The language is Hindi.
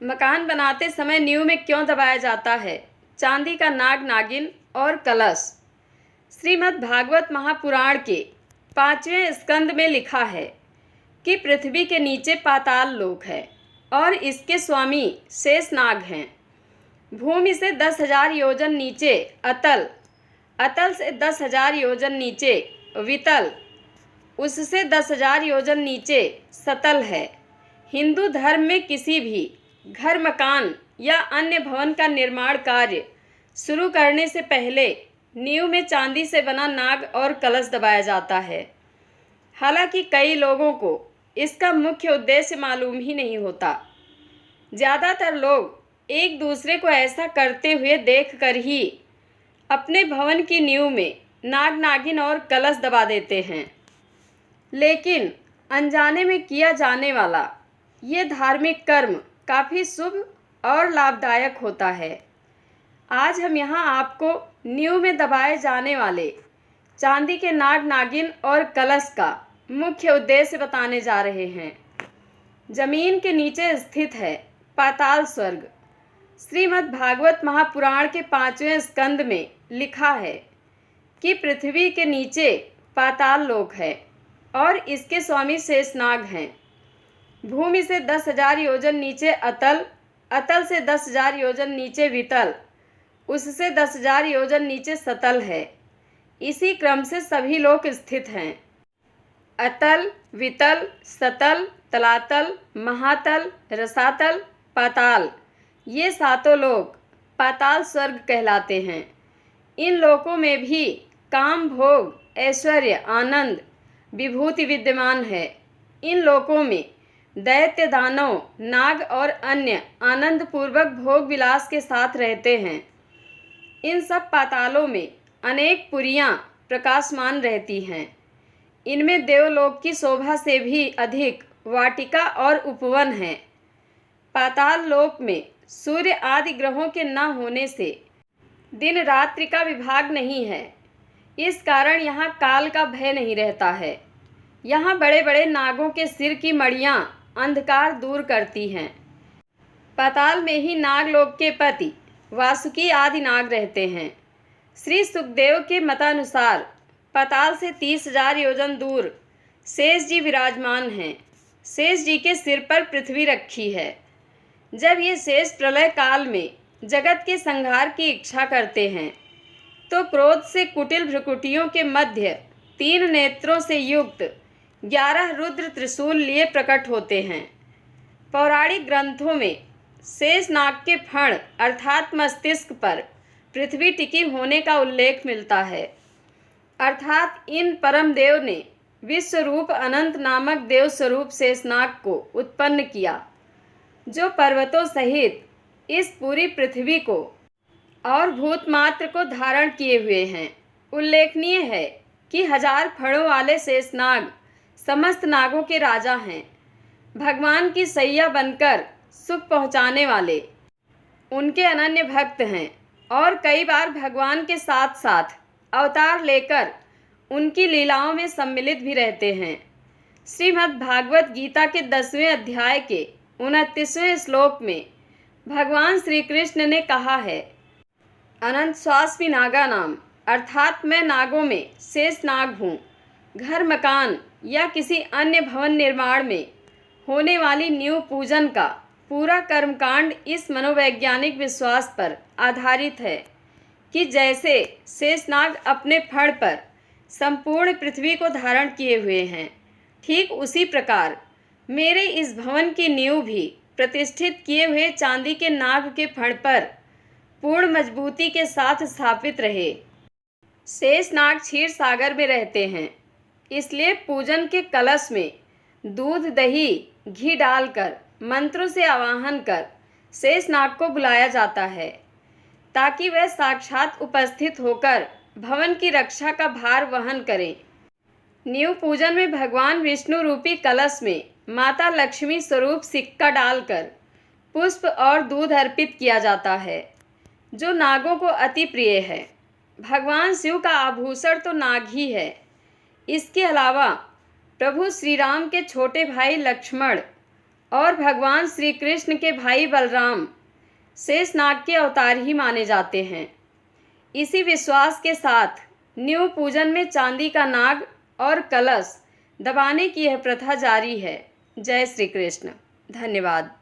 मकान बनाते समय नींव में क्यों दबाया जाता है? चांदी का नाग नागिन और कलश। श्रीमद् भागवत महापुराण के 5वें स्कंद में लिखा है कि पृथ्वी के नीचे पाताल लोक है और इसके स्वामी शेषनाग हैं। भूमि से 10,000 योजन नीचे अतल, अतल से 10,000 योजन नीचे वितल, उससे 10,000 योजन नीचे सतल है। हिंदू धर्म में किसी भी घर, मकान या अन्य भवन का निर्माण कार्य शुरू करने से पहले नींव में चांदी से बना नाग और कलश दबाया जाता है। हालांकि कई लोगों को इसका मुख्य उद्देश्य मालूम ही नहीं होता। ज़्यादातर लोग एक दूसरे को ऐसा करते हुए देखकर ही अपने भवन की नींव में नाग, नागिन और कलश दबा देते हैं। लेकिन अनजाने में किया जाने वाला ये धार्मिक कर्म काफ़ी शुभ और लाभदायक होता है। आज हम यहाँ आपको नींव में दबाए जाने वाले चांदी के नाग, नागिन और कलश का मुख्य उद्देश्य बताने जा रहे हैं। जमीन के नीचे स्थित है पाताल स्वर्ग। श्रीमद् भागवत महापुराण के 5वें स्कंद में लिखा है कि पृथ्वी के नीचे पाताल लोक है और इसके स्वामी शेषनाग हैं। भूमि से 10,000 योजन नीचे अतल, अतल से 10,000 योजन नीचे वितल, उससे 10,000 योजन नीचे सतल है। इसी क्रम से सभी लोक स्थित हैं। अतल, वितल, सतल, तलातल, महातल, रसातल, पाताल, ये सातों लोक पाताल स्वर्ग कहलाते हैं। इन लोकों में भी काम, भोग, ऐश्वर्य, आनंद, विभूति विद्यमान है। इन लोकों में दैत्य, दानव, नाग और अन्य आनंद पूर्वक भोग विलास के साथ रहते हैं। इन सब पातालों में अनेक पुरियां प्रकाशमान रहती हैं। इनमें देवलोक की शोभा से भी अधिक वाटिका और उपवन है। पाताल लोक में सूर्य आदि ग्रहों के न होने से दिन रात्रि का विभाग नहीं है। इस कारण यहाँ काल का भय नहीं रहता है। यहाँ बड़े बड़े नागों के सिर की मणियाँ अंधकार दूर करती हैं। पाताल में ही नागलोक के पति वासुकी आदि नाग रहते हैं। श्री सुखदेव के मतानुसार पाताल से 30,000 योजन दूर शेष जी विराजमान हैं। शेष जी के सिर पर पृथ्वी रखी है। जब ये शेष प्रलय काल में जगत के संहार की इच्छा करते हैं तो क्रोध से कुटिल भ्रुकुटियों के मध्य 3 नेत्रों से युक्त 11 रुद्र त्रिशूल लिए प्रकट होते हैं। पौराणिक ग्रंथों में शेषनाग के फण अर्थात मस्तिष्क पर पृथ्वी टिकी होने का उल्लेख मिलता है। अर्थात इन परम देव ने विश्वरूप अनंत नामक देव स्वरूप शेषनाग को उत्पन्न किया, जो पर्वतों सहित इस पूरी पृथ्वी को और भूतमात्र को धारण किए हुए हैं। उल्लेखनीय है कि 1000 फणों वाले शेषनाग समस्त नागों के राजा हैं। भगवान की सैया बनकर सुख पहुँचाने वाले उनके अनन्य भक्त हैं और कई बार भगवान के साथ साथ अवतार लेकर उनकी लीलाओं में सम्मिलित भी रहते हैं। श्रीमद् भागवत गीता के 10वें अध्याय के 29वें श्लोक में भगवान श्री कृष्ण ने कहा है, अनंत स्वास्मि नागा नाम, अर्थात मैं नागों में शेष नाग हूँ। घर, मकान या किसी अन्य भवन निर्माण में होने वाली नींव पूजन का पूरा कर्मकांड इस मनोवैज्ञानिक विश्वास पर आधारित है कि जैसे शेषनाग अपने फण पर संपूर्ण पृथ्वी को धारण किए हुए हैं, ठीक उसी प्रकार मेरे इस भवन की नींव भी प्रतिष्ठित किए हुए चांदी के नाग के फण पर पूर्ण मजबूती के साथ स्थापित रहे। शेषनाग क्षीर सागर में रहते हैं, इसलिए पूजन के कलश में दूध, दही, घी डालकर मंत्रों से आवाहन कर शेषनाग को बुलाया जाता है ताकि वह साक्षात उपस्थित होकर भवन की रक्षा का भार वहन करें। नींव पूजन में भगवान विष्णु रूपी कलश में माता लक्ष्मी स्वरूप सिक्का डालकर पुष्प और दूध अर्पित किया जाता है, जो नागों को अति प्रिय है। भगवान शिव का आभूषण तो नाग ही है। इसके अलावा प्रभु श्री राम के छोटे भाई लक्ष्मण और भगवान श्री कृष्ण के भाई बलराम शेषनाग के अवतार ही माने जाते हैं। इसी विश्वास के साथ न्यू पूजन में चांदी का नाग और कलश दबाने की यह प्रथा जारी है। जय श्री कृष्ण। धन्यवाद।